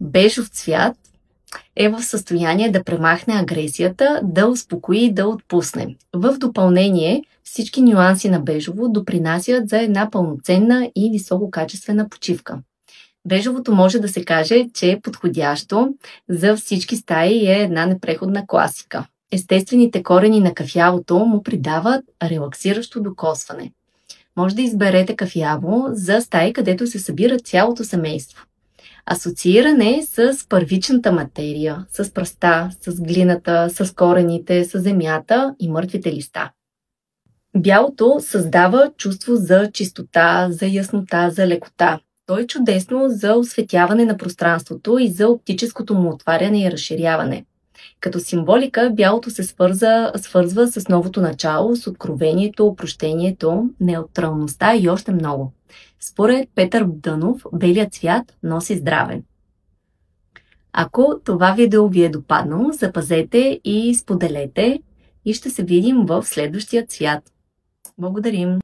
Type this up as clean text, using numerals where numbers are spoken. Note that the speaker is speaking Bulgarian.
Бежов цвят е в състояние да премахне агресията, да успокои и да отпусне. В допълнение, всички нюанси на бежово допринасят за една пълноценна и висококачествена почивка. Бежовото може да се каже, че е подходящо за всички стаи и е една непреходна класика. Естествените корени на кафявото му придават релаксиращо докосване. Може да изберете кафяво за стаи, където се събира цялото семейство. Асоцииране с първичната материя, с пръста, с глината, с корените, с земята и мъртвите листа. Бялото създава чувство за чистота, за яснота, за лекота. То е чудесно за осветяване на пространството и за оптическото му отваряне и разширяване. Като символика, бялото се свързва с новото начало, с откровението, прощението, неутралността и още много. Според Петър Дънов, белият цвят носи здраве. Ако това видео ви е допаднало, запазете и споделете и ще се видим в следващия цвят. Благодарим!